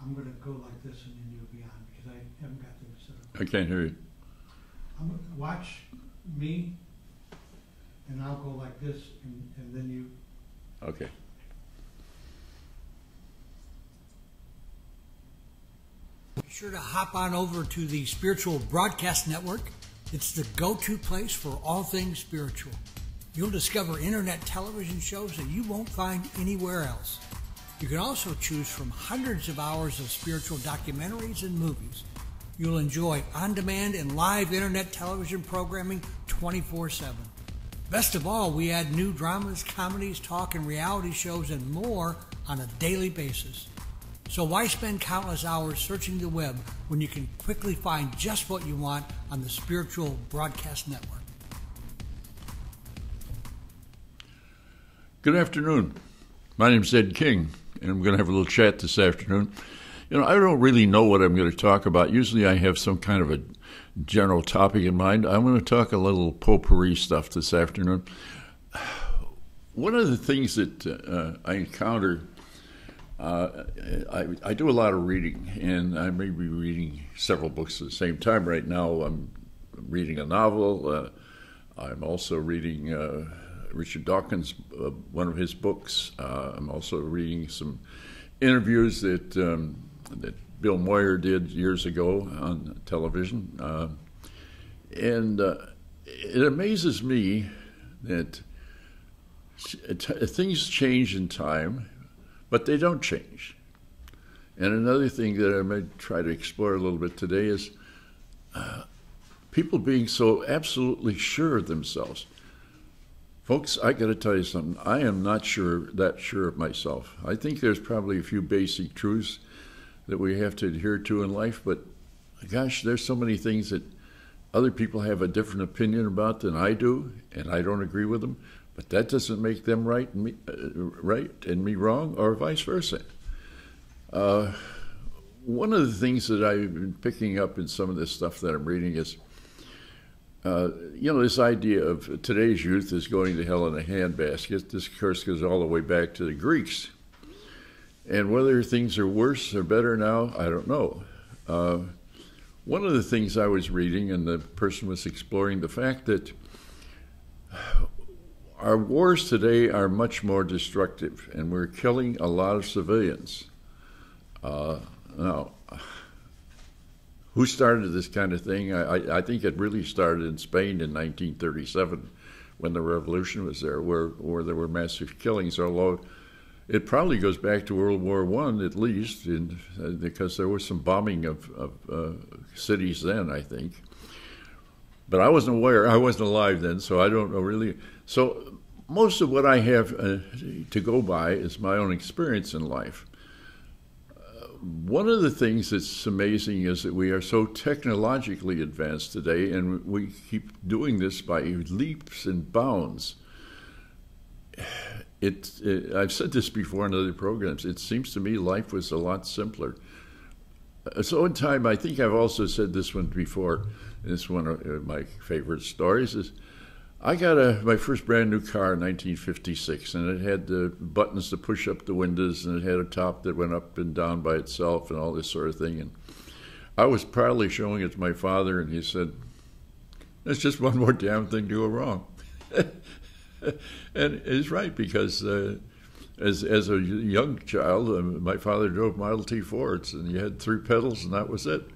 I'm going to go like this and then you'll be on because I haven't got them set up. I can't hear you. I'm going to watch me and I'll go like this and then you. Okay. Be sure to hop on over to the Spiritual Broadcast Network. It's the go-to place for all things spiritual. You'll discover internet television shows that you won't find anywhere else. You can also choose from hundreds of hours of spiritual documentaries and movies. You'll enjoy on-demand and live internet television programming 24/7. Best of all, we add new dramas, comedies, talk, and reality shows and more on a daily basis. So why spend countless hours searching the web when you can quickly find just what you want on the Spiritual Broadcast Network? Good afternoon. My name's Ed King, and I'm going to have a little chat this afternoon. You know, I don't really know what I'm going to talk about. Usually I have some kind of a general topic in mind. I'm going to talk a little potpourri stuff this afternoon. One of the things that I encounter, I do a lot of reading, and I may be reading several books at the same time. Right now I'm reading a novel. I'm also reading Richard Dawkins, one of his books. I'm also reading some interviews that Bill Moyer did years ago on television. And it amazes me that things change in time, but they don't change. And another thing that I might try to explore a little bit today is people being so absolutely sure of themselves. Folks, I got to tell you something. I am not that sure of myself. I think there's probably a few basic truths that we have to adhere to in life, but gosh, there's so many things that other people have a different opinion about than I do, and I don't agree with them. But that doesn't make them right and me wrong, or vice versa. One of the things that I've been picking up in some of this stuff that I'm reading is, this idea of today's youth is going to hell in a handbasket. This, of course, goes all the way back to the Greeks. And whether things are worse or better now, I don't know. One of the things I was reading, and the person was exploring the fact that our wars today are much more destructive, and we're killing a lot of civilians. Now, who started this kind of thing? I think it really started in Spain in 1937 when the revolution was there, where there were massive killings, although it probably goes back to World War I at least, because there was some bombing of cities then, I think. But I wasn't aware. I wasn't alive then, so I don't know really. So most of what I have to go by is my own experience in life. One of the things that's amazing is that we are so technologically advanced today, and we keep doing this by leaps and bounds. I've said this before in other programs. It seems to me life was a lot simpler. So in time, I think I've also said this one before. It's one of my favorite stories. Is I got my first brand new car in 1956, and it had the buttons to push up the windows, and it had a top that went up and down by itself, and all this sort of thing. And I was proudly showing it to my father, and he said, "That's just one more damn thing to go wrong." And he's right, because as a young child, my father drove Model T Fords, and you had 3 pedals, and that was it.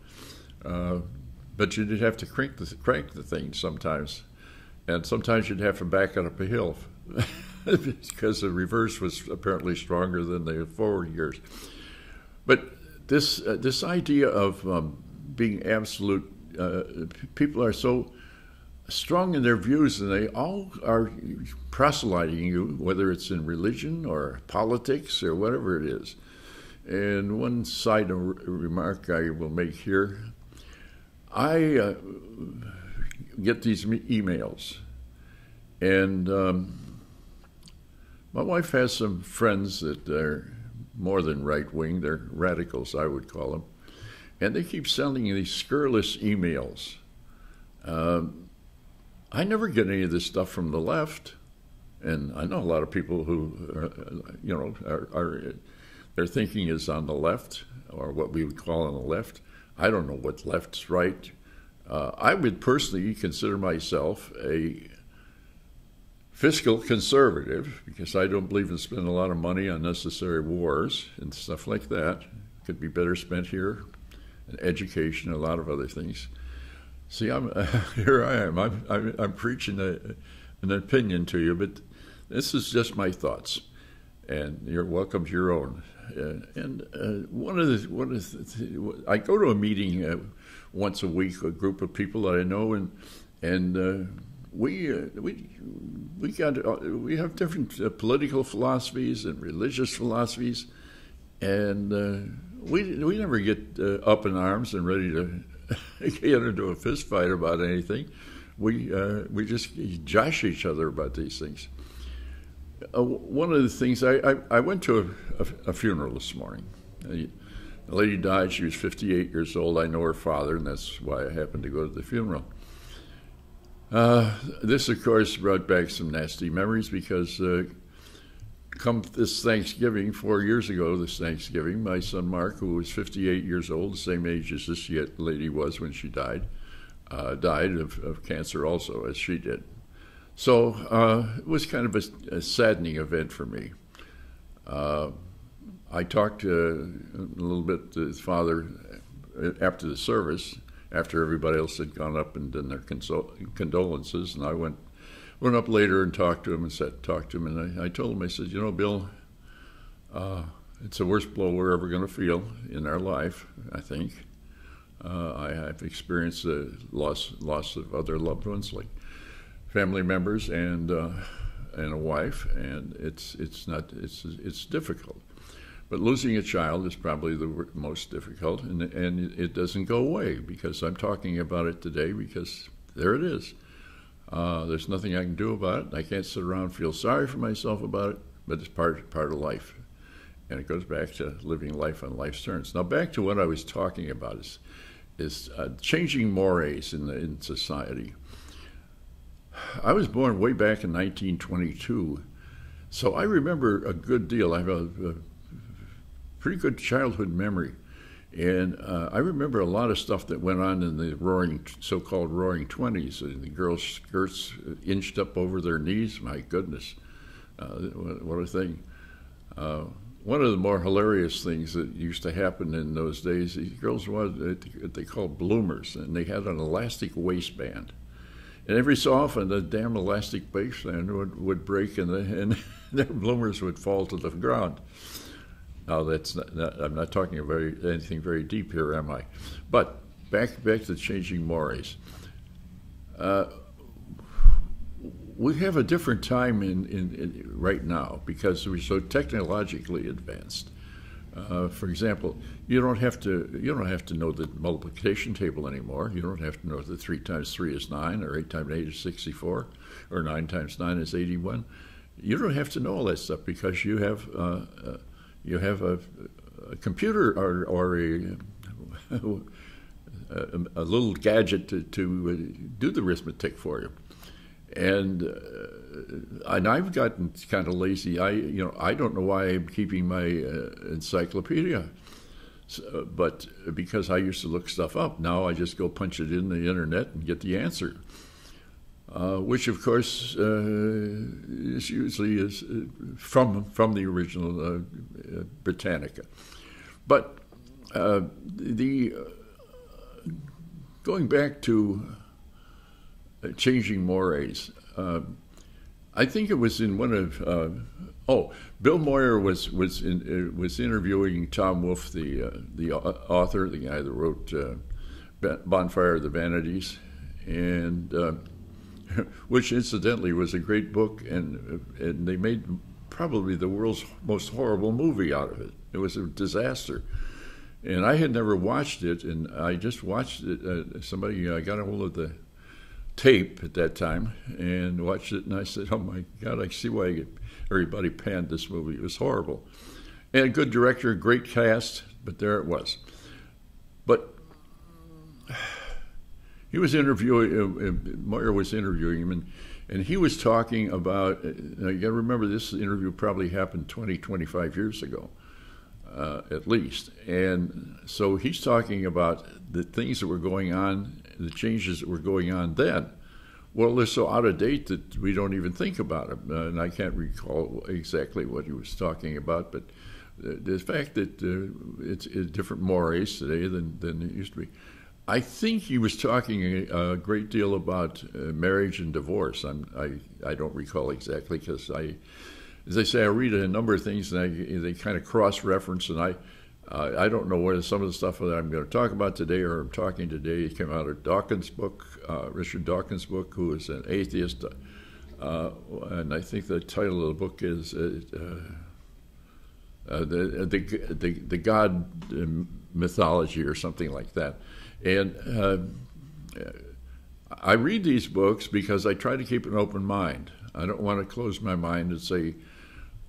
But you did have to crank the thing sometimes. And sometimes you'd have to back it up a hill because the reverse was apparently stronger than the forward gears. But this idea of being absolute, people are so strong in their views, and they all are proselyting you, whether it's in religion or politics or whatever it is. And one side remark I will make here, I get these emails, and my wife has some friends that are more than right-wing. They're radicals, I would call them, and they keep sending these scurrilous emails. I never get any of this stuff from the left, and I know a lot of people who are their thinking is on the left, or what we would call on the left. I don't know what left's right. I would personally consider myself a fiscal conservative because I don't believe in spending a lot of money on unnecessary wars and stuff like that. Could be better spent here, in education, a lot of other things. See, here I am. I'm preaching an opinion to you, but this is just my thoughts, and you're welcome to your own. I go to a meeting once a week, a group of people that I know, and we have different political philosophies and religious philosophies, and we never get up in arms and ready to get into a fist fight about anything. We just josh each other about these things. One of the things, I went to a funeral this morning. A lady died. She was 58 years old. I know her father, and that's why I happened to go to the funeral. This, of course, brought back some nasty memories because come this Thanksgiving, 4 years ago this Thanksgiving, my son Mark, who was 58 years old, the same age as this lady was when she died, died of cancer also, as she did. So it was kind of a saddening event for me. I talked a little bit to his father after the service, after everybody else had gone up and done their condolences, and I went up later and talked to him and I told him, I said, you know, Bill, it's the worst blow we're ever going to feel in our life, I think. I have experienced the loss of other loved ones, like family members and a wife, and it's difficult. But losing a child is probably the most difficult, and it doesn't go away because I'm talking about it today because there it is. There's nothing I can do about it. I can't sit around and feel sorry for myself about it, but it's part of life. And it goes back to living life on life's terms. Now back to what I was talking about is changing mores in society. I was born way back in 1922, so I remember a good deal. I have a pretty good childhood memory. And I remember a lot of stuff that went on in the so-called roaring 20s. The girls' skirts inched up over their knees. My goodness, what a thing. One of the more hilarious things that used to happen in those days, these girls were what they called bloomers, and they had an elastic waistband. And every so often, the damn elastic waistband would break, and their bloomers would fall to the ground. Now, I'm not talking about anything very deep here, am I? But back to changing mores. We have a different time in right now because we're so technologically advanced. For example, you don't have to know the multiplication table anymore. You don't have to know that 3 times 3 is 9, or 8 times 8 is 64, or 9 times 9 is 81. You don't have to know all that stuff because you have a computer or a little gadget to do the arithmetic for you. And I've gotten kind of lazy. I don't know why I'm keeping my encyclopedia, but because I used to look stuff up. Now I just go punch it in the internet and get the answer, which of course is usually from the original Britannica. But going back to changing mores. I think it was in one of Bill Moyer was interviewing Tom Wolfe, the author, the guy that wrote Bonfire of the Vanities, and which incidentally was a great book, and they made probably the world's most horrible movie out of it. It was a disaster. And I had never watched it, and I just watched it. Somebody got a hold of the tape at that time and watched it, and I said, oh my God, I see why everybody panned this movie. It was horrible. And a good director, great cast, but there it was. But he was interviewing, Moyer was interviewing him, and he was talking about, you got to remember this interview probably happened 20, 25 years ago. at least. And so he's talking about the things that were going on, the changes that were going on then. Well, they're so out of date that we don't even think about them. And I can't recall exactly what he was talking about, but the fact that it's different mores today than it used to be. I think he was talking a great deal about marriage and divorce. I don't recall exactly because as I say, I read a number of things and they kind of cross-reference, and I don't know whether some of the stuff that I'm going to talk about today or I'm talking today came out of Dawkins' book, Richard Dawkins' book, who is an atheist, and I think the title of the book is the God mythology or something like that. And I read these books because I try to keep an open mind. I don't want to close my mind and say,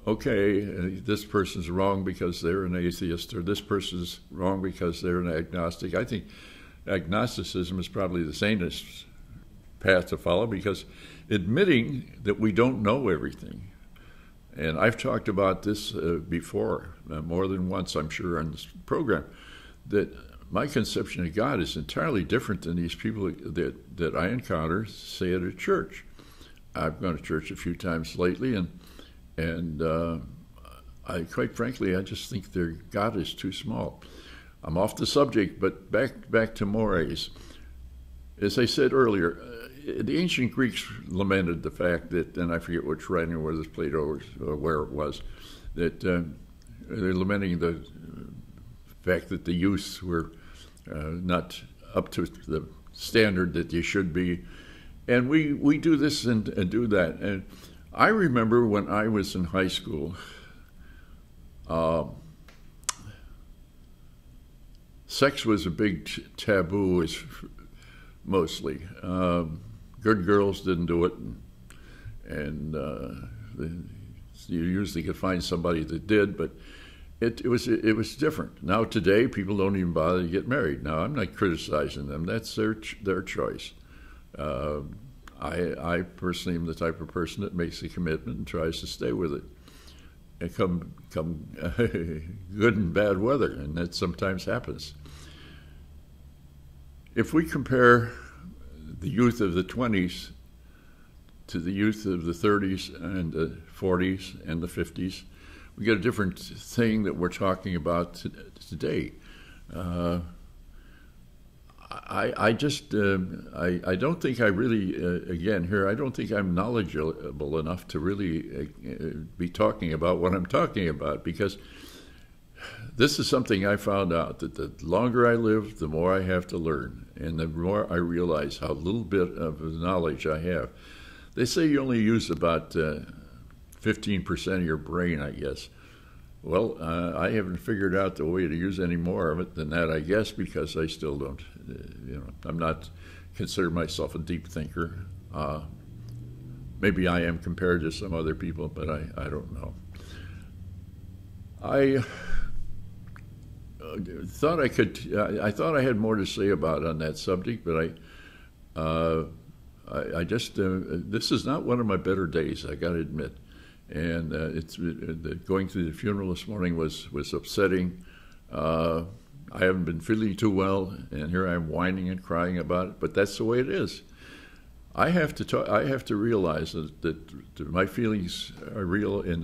okay, this person's wrong because they're an atheist, or this person's wrong because they're an agnostic. I think agnosticism is probably the sanest path to follow, because admitting that we don't know everything, and I've talked about this before, more than once, I'm sure, on this program, that my conception of God is entirely different than these people that I encounter, say, at a church. I've gone to church a few times lately, and I quite frankly, I just think their God is too small. I'm off the subject, but back to mores. As I said earlier, the ancient Greeks lamented the fact that, and I forget which writing, whether it's Plato or where it was, that they're lamenting the fact that the youths were not up to the standard that they should be. And we do this and do that. And I remember when I was in high school, sex was a big taboo, mostly. Good girls didn't do it, and you usually could find somebody that did, but it was different. Now today, people don't even bother to get married. Now, I'm not criticizing them. That's their choice. I personally am the type of person that makes a commitment and tries to stay with it, and come good and bad weather, and that sometimes happens. If we compare the youth of the 20s to the youth of the 30s and the 40s and the 50s, we get a different thing that we're talking about today. I don't think I really, again here, I don't think I'm knowledgeable enough to really be talking about what I'm talking about, because this is something I found out, that the longer I live, the more I have to learn, and the more I realize how little bit of knowledge I have. They say you only use about 15% of your brain, I guess. Well, I haven't figured out the way to use any more of it than that, I guess, because I still don't, I'm not consider myself a deep thinker. Maybe I am compared to some other people, but I don't know. I thought I thought I had more to say about on that subject, but I just this is not one of my better days, I got to admit. And going through the funeral this morning was upsetting. I haven't been feeling too well, and here I am whining and crying about it. But that's the way it is. I have to realize that my feelings are real, and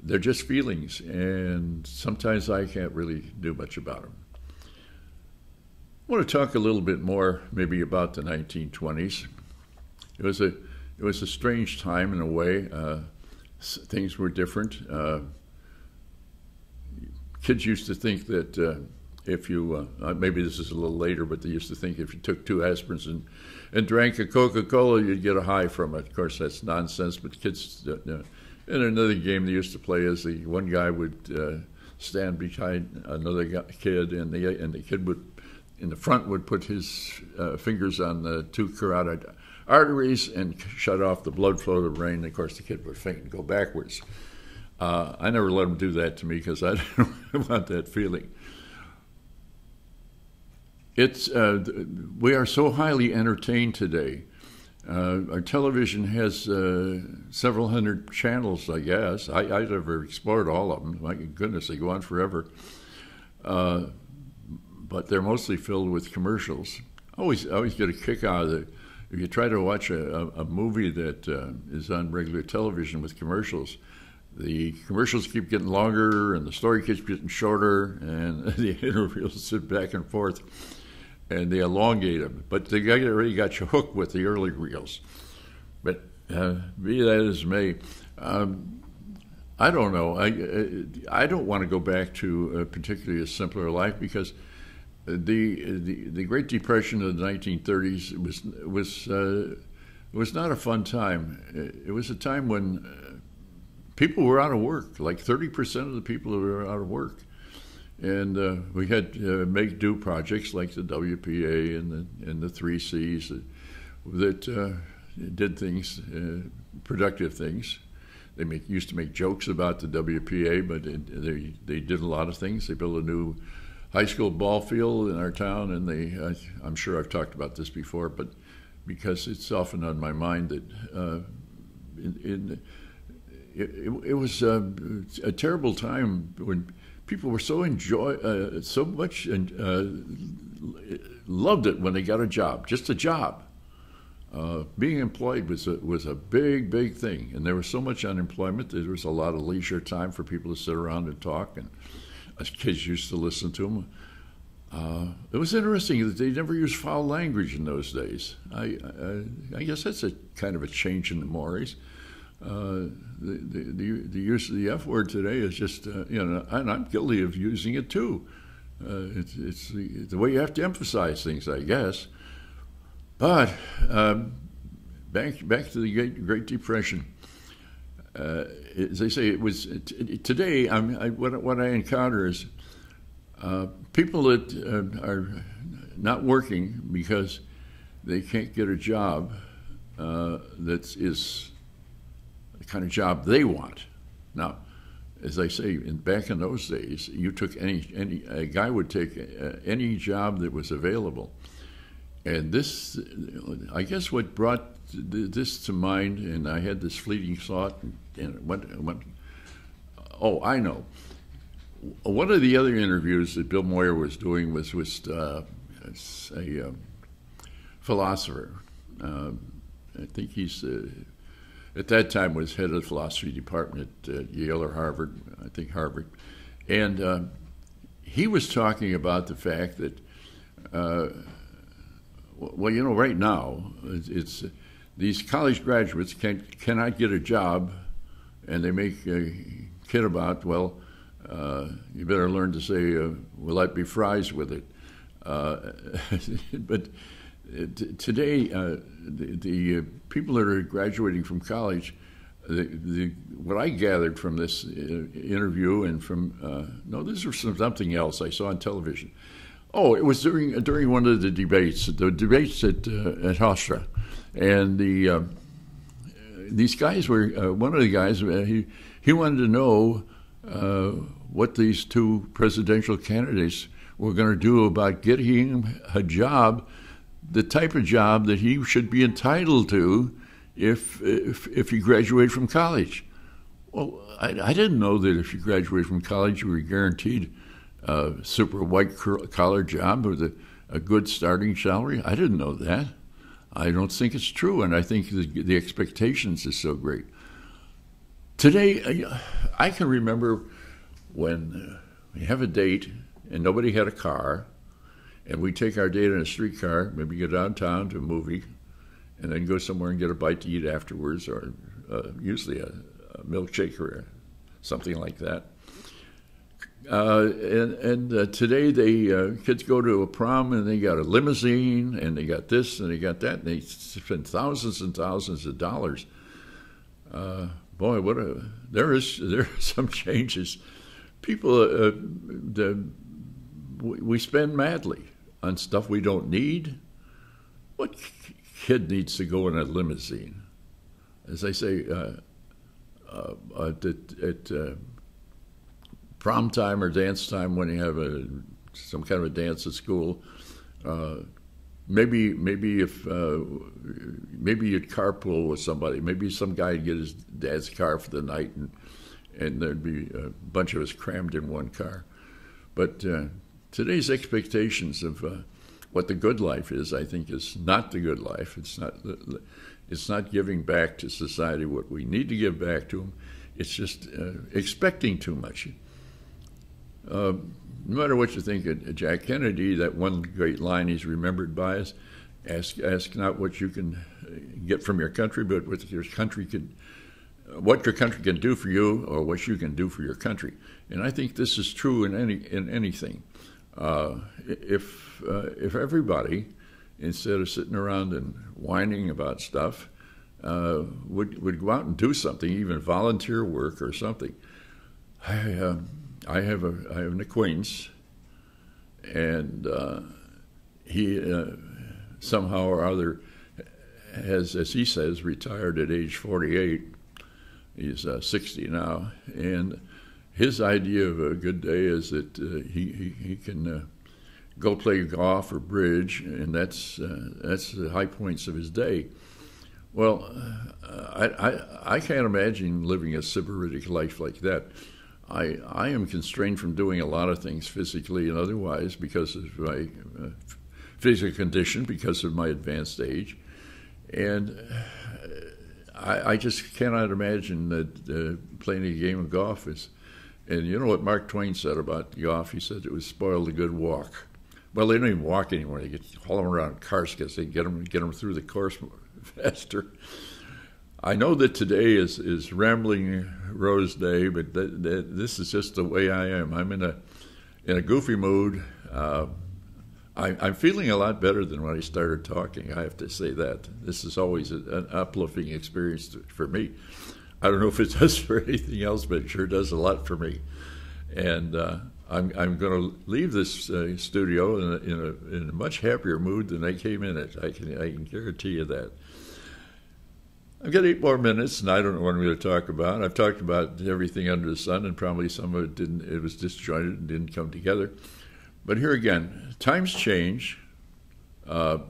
they're just feelings, and sometimes I can't really do much about them. I want to talk a little bit more, maybe, about the 1920s. It was a strange time in a way. Things were different. Kids used to think that if you, maybe this is a little later, but they used to think if you took 2 aspirins and drank a Coca-Cola, you'd get a high from it. Of course, that's nonsense, but kids, in another game they used to play is one guy would stand behind another kid, and the kid would, in the front, would put his fingers on the 2 carotid arteries and shut off the blood flow to the brain. And of course, the kid would faint and go backwards. I never let him do that to me because I didn't want that feeling. We are so highly entertained today Our television has several hundred channels, I guess. I never explored all of them. My goodness, they go on forever. But they're mostly filled with commercials. I always get a kick out of it. If you try to watch a movie that is on regular television with commercials, the commercials keep getting longer and the story keeps getting shorter and the interviews sit back and forth and they elongate them. But they already got you hooked with the early reels. But be that as may, I don't know. I don't want to go back to particularly a simpler life because the Great Depression of the 1930s was not a fun time. It was a time when people were out of work. Like 30% of the people were out of work, and we had make-do projects like the WPA and the 3 Cs that did things, productive things. They used to make jokes about the WPA, but they did a lot of things. They built a new high school ball field in our town, and I'm sure I've talked about this before, but because it's often on my mind that it was a terrible time when people were so much loved it when they got a job, just a job. Being employed was a big thing, and there was so much unemployment that there was a lot of leisure time for people to sit around and talk, and as kids used to listen to them. It was interesting that they never used foul language in those days. I guess that's a kind of a change in the mores. The use of the F word today is just, and I'm guilty of using it too. It's the way you have to emphasize things, I guess. But back to the Great Depression. As they say, it was today. What I encounter is people that are not working because they can't get a job that is the kind of job they want. Now, as I say, back in those days, you took a guy would take any job that was available, and this, I guess, what brought this to mind, and I had this fleeting thought, and it went, oh, I know. One of the other interviews that Bill Moyer was doing was with a philosopher. I think he's, at that time, was head of the philosophy department at Yale or Harvard, I think Harvard. And he was talking about the fact that, well, right now, it's these college graduates cannot get a job, and they make a kid about, well, you better learn to say, will that be fries with it? But today, the people that are graduating from college, what I gathered from this interview and from, no, this was something else I saw on television. Oh, it was during one of the debates at Hofstra, and these guys were one of the guys. He wanted to know what these two presidential candidates were going to do about getting him a job, the type of job that he should be entitled to if he graduated from college. Well, I didn't know that if you graduated from college, you were guaranteed a super white-collar job with a good starting salary. I didn't know that. I don't think it's true, and I think the expectations is so great. Today, I can remember when we have a date and nobody had a car, and we take our date in a streetcar, maybe go downtown to a movie, and then go somewhere and get a bite to eat afterwards, or usually a milkshake or something like that. And today, kids go to a prom and they got a limousine and they got this and they got that, and they spend thousands and thousands of dollars. Boy, there are some changes. People, we spend madly on stuff we don't need. What kid needs to go in a limousine? As I say, at prom time or dance time, when you have some kind of a dance at school, maybe if maybe you'd carpool with somebody. Maybe some guy would get his dad's car for the night, and there'd be a bunch of us crammed in one car. But today's expectations of what the good life is, I think, is not the good life. It's not giving back to society what we need to give back to them. It's just expecting too much. No matter what you think of Jack Kennedy, that one great line he's remembered by is, ask not what you can get from your country, but what your country can do for you, or what you can do for your country. And I think this is true in anything. If everybody, instead of sitting around and whining about stuff, would go out and do something, even volunteer work or something. I have an acquaintance, and he somehow or other has, as he says, retired at age 48. He's 60 now, and his idea of a good day is that he can go play golf or bridge, and that's the high points of his day. Well, I can't imagine living a sybaritic life like that. I am constrained from doing a lot of things physically and otherwise because of my physical condition, because of my advanced age, and I just cannot imagine that playing a game of golf is. And you know what Mark Twain said about golf? He said it would spoil the good walk. Well, they don't even walk anymore. They haul them around in cars because they get them through the course faster. I know that today is Rambling Rose Day, but this is just the way I am. I'm in a goofy mood. I'm feeling a lot better than when I started talking. I have to say that. This is always an uplifting experience for me. I don't know if it does for anything else, but it sure does a lot for me. And I'm going to leave this studio in a much happier mood than I came in it. I can guarantee you that. I've got 8 more minutes, and I don't know what I'm going to talk about. I've talked about everything under the sun, and probably some of it didn't. It was disjointed and didn't come together. But here again, times change. I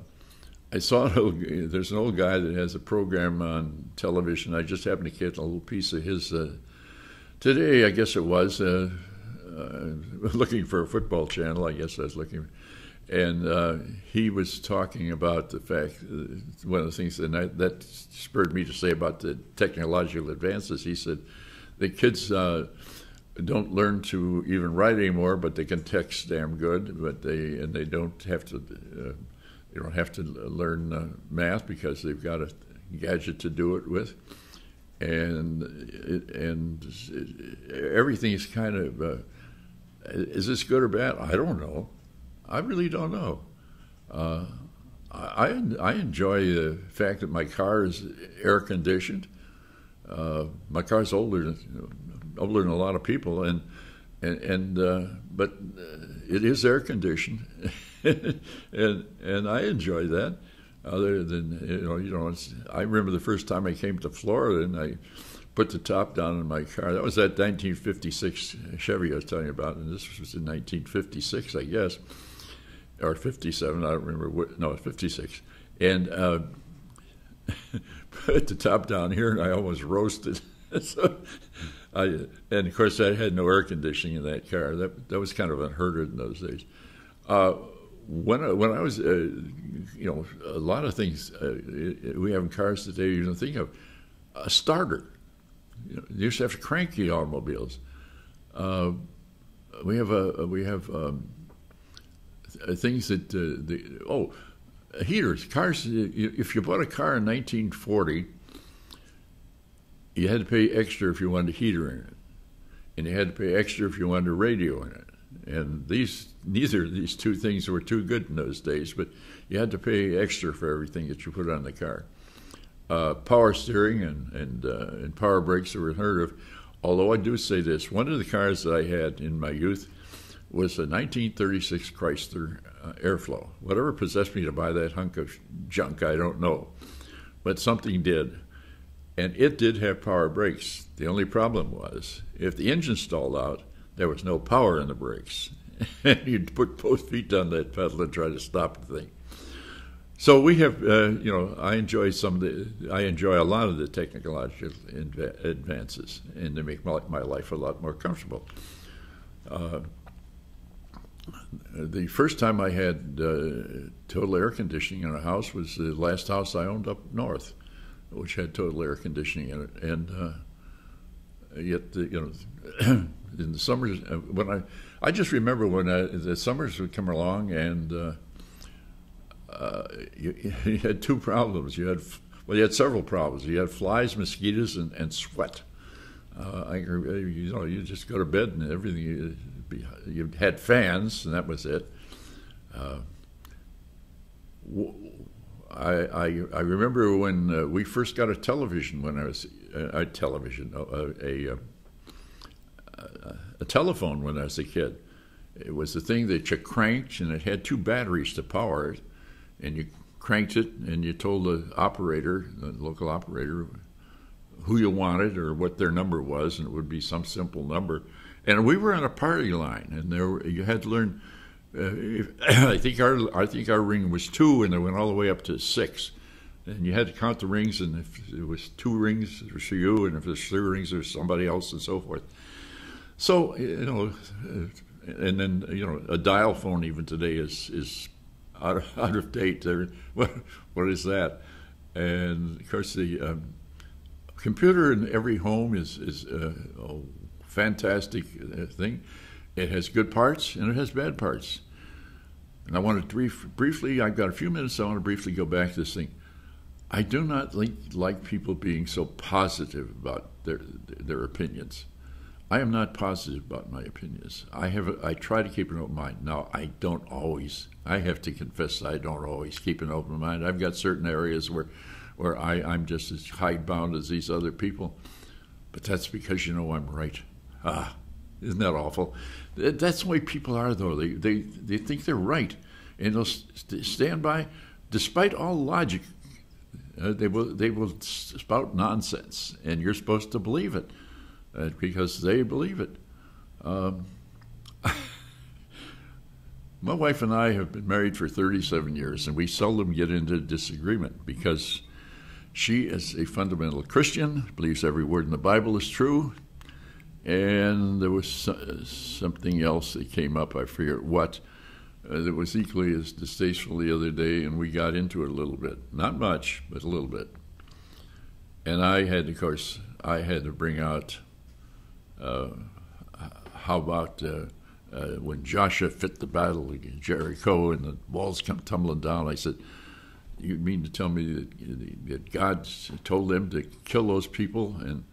saw there's an old guy that has a program on television. I just happened to get a little piece of his today, I guess it was, looking for a football channel, I guess I was looking. And he was talking about the fact, one of the things that spurred me to say about the technological advances. He said the kids don't learn to even write anymore, but they can text damn good. But they don't have to learn math because they've got a gadget to do it with, and everything is kind of. Is this good or bad? I don't know. I really don't know. I enjoy the fact that my car is air conditioned. My car's older than a lot of people, but it is air conditioned, and I enjoy that. Other than I remember the first time I came to Florida and I put the top down in my car. That was that 1956 Chevy I was telling you about, and this was in 1956, I guess, or 57. I don't remember. No, 56. And put the top down here, and I almost roasted. And of course, I had no air conditioning in that car. That was kind of unheard of in those days. When I was, a lot of things we have in cars today. You don't think of a starter. You used to have to crank the automobiles. We have things that heaters. Cars. If you bought a car in 1940. You had to pay extra if you wanted a heater in it, and you had to pay extra if you wanted a radio in it. And neither of these two things were too good in those days, but you had to pay extra for everything that you put on the car. Power steering and power brakes were unheard of. Although I do say this, one of the cars that I had in my youth was a 1936 Chrysler Airflow. Whatever possessed me to buy that hunk of junk, I don't know, but something did. And it did have power brakes. The only problem was, if the engine stalled out, there was no power in the brakes. And you'd put both feet on that pedal and try to stop the thing. So we have, I enjoy a lot of the technological advances, and they make my life a lot more comfortable. The first time I had total air conditioning in a house was the last house I owned up north, which had total air conditioning in it. And yet, in the summers, I just remember when the summers would come along, and you had two problems. You had several problems. You had flies, mosquitoes, and sweat. You just go to bed and everything. You had fans, and that was it. I remember when we first got a television. When I was a telephone when I was a kid. It was a thing that you cranked, and it had two batteries to power it. And you cranked it, and you told the operator, the local operator, who you wanted or what their number was, and it would be some simple number. And we were on a party line, and you had to learn. I think our ring was 2, and it went all the way up to 6. And you had to count the rings, and if it was 2 rings, it was for you, and if there's 3 rings, there's somebody else, and so forth. So and then a dial phone even today is out of date. What is that? And of course, the computer in every home is a fantastic thing. It has good parts and it has bad parts. And I want to briefly, I've got a few minutes, I want to briefly go back to this thing. I do not like people being so positive about their opinions. I am not positive about my opinions. I try to keep an open mind. Now, I have to confess I don't always keep an open mind. I've got certain areas where I'm just as hidebound as these other people. But that's because I'm right. Isn't that awful? That's the way people are, though. They think they're right, and they'll stand by, despite all logic. They will spout nonsense, and you're supposed to believe it because they believe it. My wife and I have been married for 37 years, and we seldom get into disagreement because she is a fundamental Christian, believes every word in the Bible is true. And there was something else that came up, I forget what, that was equally as distasteful the other day, and we got into it a little bit. Not much, but a little bit. And I had to bring out, how about when Joshua fit the battle against Jericho and the walls come tumbling down. I said, you mean to tell me that God told them to kill those people and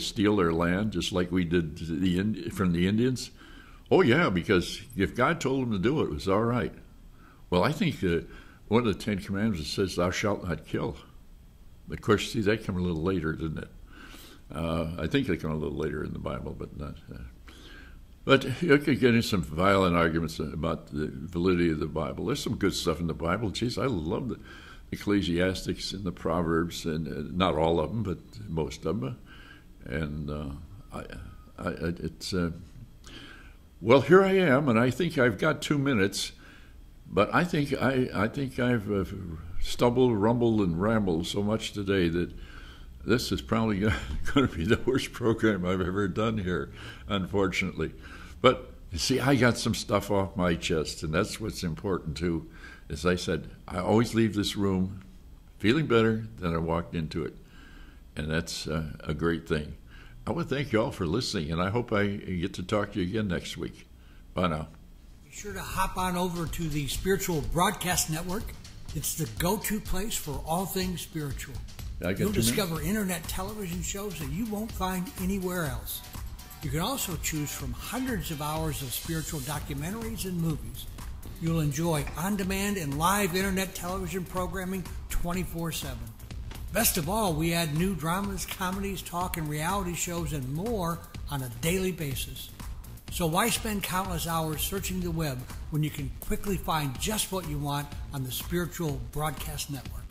steal their land, just like we did from the Indians? Oh, yeah, because if God told them to do it, it was all right. Well, I think one of the 10 Commandments says, thou shalt not kill. Of course, see, that came a little later, didn't it? I think it came a little later in the Bible, but not. But you could get into some violent arguments about the validity of the Bible. There's some good stuff in the Bible. Geez, I love the Ecclesiastics and the Proverbs, and not all of them, but most of them. And well, here I am, and I think I've got 2 minutes, but I think I've stumbled, rumbled, and rambled so much today that this is probably going to be the worst program I've ever done here, unfortunately. But you see, I got some stuff off my chest, and that's what's important too. As I said, I always leave this room feeling better than I walked into it. And that's a great thing. I want to thank you all for listening, and I hope I get to talk to you again next week. Bye now. Be sure to hop on over to the Spiritual Broadcast Network. It's the go-to place for all things spiritual. You'll discover internet television shows that you won't find anywhere else. You can also choose from hundreds of hours of spiritual documentaries and movies. You'll enjoy on-demand and live internet television programming 24/7. Best of all, we add new dramas, comedies, talk, and reality shows and more on a daily basis. So why spend countless hours searching the web when you can quickly find just what you want on the Spiritual Broadcast Network?